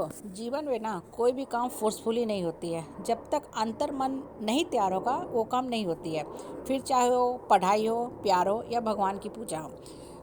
देखो, जीवन में ना कोई भी काम फोर्सफुली नहीं होती है। जब तक अंतर मन नहीं तैयार होगा वो काम नहीं होती है। फिर चाहे वो पढ़ाई हो, प्यार हो या भगवान की पूजा हो।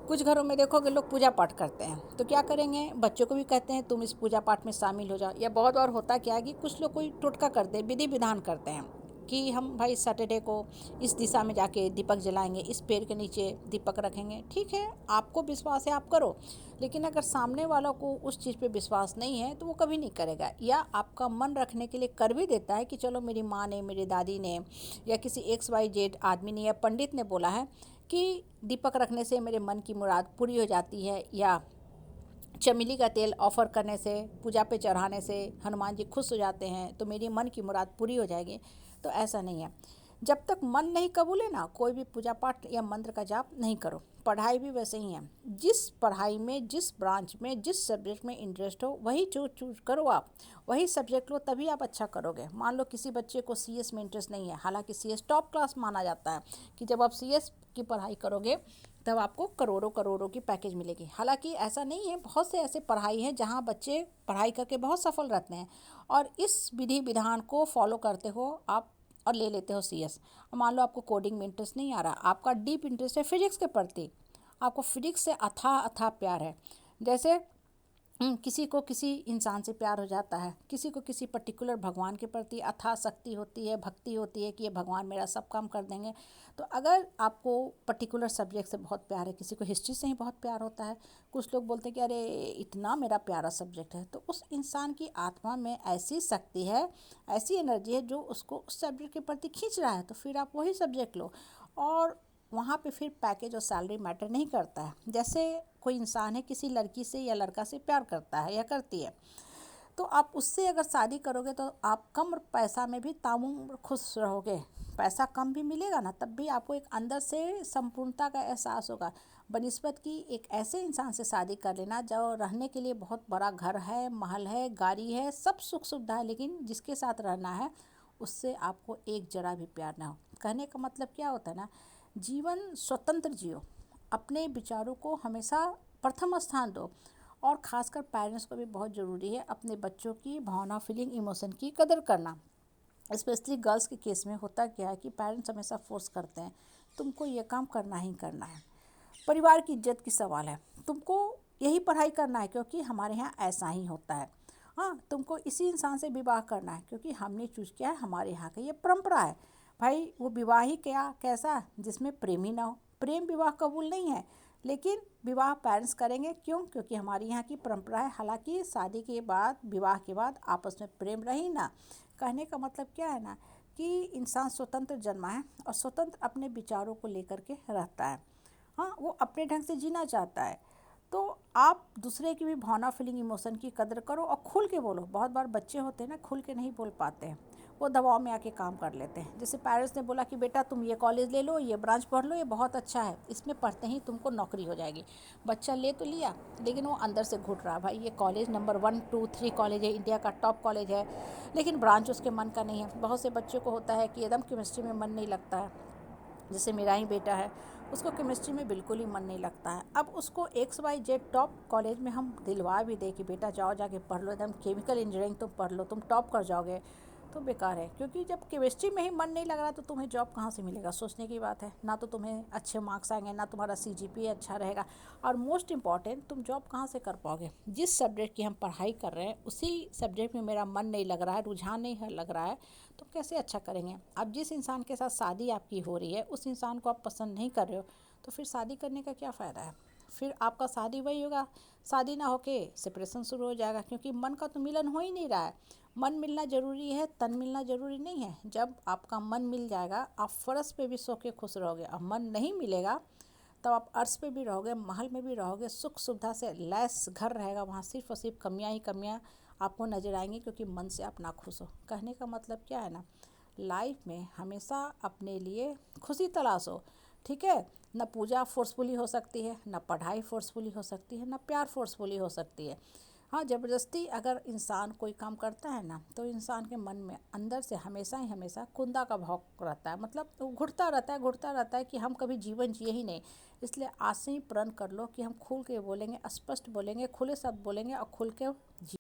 कुछ घरों में देखोगे लोग पूजा पाठ करते हैं तो क्या करेंगे, बच्चों को भी कहते हैं तुम इस पूजा पाठ में शामिल हो जाओ। या बहुत बार होता क्या है कि कुछ लोग कोई टोटका करते हैं, विधि विधान करते हैं कि हम भाई सैटरडे को इस दिशा में जाके दीपक जलाएंगे, इस पेड़ के नीचे दीपक रखेंगे। ठीक है, आपको विश्वास है आप करो, लेकिन अगर सामने वालों को उस चीज़ पे विश्वास नहीं है तो वो कभी नहीं करेगा। या आपका मन रखने के लिए कर भी देता है कि चलो मेरी माँ ने, मेरी दादी ने या किसी XYZ आदमी ने या पंडित ने बोला है कि दीपक रखने से मेरे मन की मुराद पूरी हो जाती है, या चमेली का तेल ऑफ़र करने से, पूजा पे चढ़ाने से हनुमान जी खुश हो जाते हैं तो मेरी मन की मुराद पूरी हो जाएगी। तो ऐसा नहीं है। जब तक मन नहीं कबूले ना, कोई भी पूजा पाठ या मंत्र का जाप नहीं करो। पढ़ाई भी वैसे ही है। जिस पढ़ाई में, जिस ब्रांच में, जिस सब्जेक्ट में इंटरेस्ट हो वही चूज करो, आप वही सब्जेक्ट लो, तभी आप अच्छा करोगे। मान लो किसी बच्चे को CS में इंटरेस्ट नहीं है, हालांकि CS टॉप क्लास माना जाता है कि जब आप CS की पढ़ाई करोगे तब आपको करोड़ों करोड़ों की पैकेज मिलेगी। हालांकि ऐसा नहीं है, बहुत से ऐसे पढ़ाई हैं जहां बच्चे पढ़ाई करके बहुत सफल रहते हैं और इस विधि विधान को फॉलो करते हो आप और ले लेते हो CS। मान लो आपको कोडिंग में इंटरेस्ट नहीं आ रहा, आपका डीप इंटरेस्ट है फिजिक्स के प्रति, आपको फिजिक्स से अथाह अथाह प्यार है। जैसे किसी को किसी इंसान से प्यार हो जाता है, किसी को किसी पर्टिकुलर भगवान के प्रति अथाह शक्ति होती है, भक्ति होती है कि ये भगवान मेरा सब काम कर देंगे। तो अगर आपको पर्टिकुलर सब्जेक्ट से बहुत प्यार है, किसी को हिस्ट्री से ही बहुत प्यार होता है, कुछ लोग बोलते हैं कि अरे इतना मेरा प्यारा सब्जेक्ट है, तो उस इंसान की आत्मा में ऐसी शक्ति है, ऐसी एनर्जी है जो उसको उस सब्जेक्ट के प्रति खींच रहा है, तो फिर आप वही सब्जेक्ट लो। और वहाँ पे फिर पैकेज और सैलरी मैटर नहीं करता है। जैसे कोई इंसान है किसी लड़की से या लड़का से प्यार करता है या करती है, तो आप उससे अगर शादी करोगे तो आप कम पैसा में भी तामुम्र खुश रहोगे। पैसा कम भी मिलेगा ना, तब भी आपको एक अंदर से संपूर्णता का एहसास होगा। बनिस्बत की एक ऐसे इंसान से शादी कर लेना जो रहने के लिए बहुत बड़ा घर है, महल है, गाड़ी है, सब सुख सुविधा है, लेकिन जिसके साथ रहना है उससे आपको एक जरा भी प्यार ना हो। कहने का मतलब क्या होता है ना, जीवन स्वतंत्र जियो, अपने विचारों को हमेशा प्रथम स्थान दो। और ख़ासकर पेरेंट्स को भी बहुत ज़रूरी है अपने बच्चों की भावना, फीलिंग, इमोशन की कदर करना। स्पेशली गर्ल्स के केस में होता क्या है कि पेरेंट्स हमेशा फोर्स करते हैं तुमको ये काम करना ही करना है, परिवार की इज्जत की सवाल है, तुमको यही पढ़ाई करना है क्योंकि हमारे यहाँ ऐसा ही होता है, हाँ तुमको इसी इंसान से विवाह करना है क्योंकि हमने चूज किया है, हमारे यहाँ का ये परंपरा है। भाई वो विवाह ही क्या कैसा जिसमें प्रेम ही ना हो, प्रेम विवाह कबूल नहीं है, लेकिन विवाह पेरेंट्स करेंगे क्यों, क्योंकि हमारे यहाँ की परंपरा है। हालांकि शादी के बाद, विवाह के बाद आपस में प्रेम रही ना। कहने का मतलब क्या है ना कि इंसान स्वतंत्र जन्मा है और स्वतंत्र अपने विचारों को लेकर के रहता है। हाँ, वो अपने ढंग से जीना चाहता है। तो आप दूसरे की भी भावना, फीलिंग, इमोशन की कदर करो और खुल के बोलो। बहुत बार बच्चे होते हैं ना, खुल के नहीं बोल पाते हैं, वो दबाव में आके काम कर लेते हैं। जैसे पेरेंट्स ने बोला कि बेटा तुम ये कॉलेज ले लो, ये ब्रांच पढ़ लो, ये बहुत अच्छा है, इसमें पढ़ते ही तुमको नौकरी हो जाएगी। बच्चा ले तो लिया, लेकिन वो अंदर से घुट रहा, भाई ये कॉलेज नंबर 1, 2, 3 कॉलेज है, इंडिया का टॉप कॉलेज है, लेकिन ब्रांच उसके मन का नहीं है। बहुत से बच्चों को होता है कि एकदम केमिस्ट्री में मन नहीं लगता है। जैसे मेरा ही बेटा है, उसको केमिस्ट्री में बिल्कुल ही मन नहीं लगता है। अब उसको XYZ टॉप कॉलेज में हम दिलवा भी दे कि बेटा जाओ जाके पढ़ लो, एकदम केमिकल इंजीनियरिंग तुम पढ़ लो, तुम टॉप कर जाओगे, तो बेकार है। क्योंकि जब केमिस्ट्री में ही मन नहीं लग रहा तो तुम्हें जॉब कहाँ से मिलेगा, सोचने की बात है। ना तो तुम्हें अच्छे मार्क्स आएंगे, ना तुम्हारा CGPA अच्छा रहेगा, और मोस्ट इम्पॉर्टेंट तुम जॉब कहाँ से कर पाओगे। जिस सब्जेक्ट की हम पढ़ाई कर रहे हैं उसी सब्जेक्ट में मेरा मन नहीं लग रहा है, रुझान नहीं लग रहा है, तो कैसे अच्छा करेंगे। अब जिस इंसान के साथ शादी आपकी हो रही है उस इंसान को आप पसंद नहीं कर रहे हो, तो फिर शादी करने का क्या फ़ायदा है। फिर आपका शादी वही होगा, शादी ना होके सेपरेशन शुरू हो जाएगा, क्योंकि मन का तो मिलन हो ही नहीं रहा है। मन मिलना ज़रूरी है, तन मिलना ज़रूरी नहीं है। जब आपका मन मिल जाएगा आप फर्श पे भी सो के खुश रहोगे, और मन नहीं मिलेगा तब आप अर्श पे भी रहोगे, महल में भी रहोगे, सुख सुविधा से लैस घर रहेगा, वहाँ सिर्फ और सिर्फ कमियाँ ही कमियाँ आपको नज़र आएंगी, क्योंकि मन से आप ना खुश हो। कहने का मतलब क्या है ना, लाइफ में हमेशा अपने लिए खुशी तलाशो, ठीक है। न पूजा फोर्सफुली हो सकती है, न पढ़ाई फोर्सफुली हो सकती है, न प्यार फोर्सफुली हो सकती है। हाँ, ज़बरदस्ती अगर इंसान कोई काम करता है ना, तो इंसान के मन में अंदर से हमेशा ही हमेशा कुंदा का भाव रहता है, मतलब वो घुटता रहता है कि हम कभी जीवन जिए ही नहीं। इसलिए आज से ही प्रण कर लो कि हम खुल के बोलेंगे, स्पष्ट बोलेंगे, खुले शब्द बोलेंगे और खुल के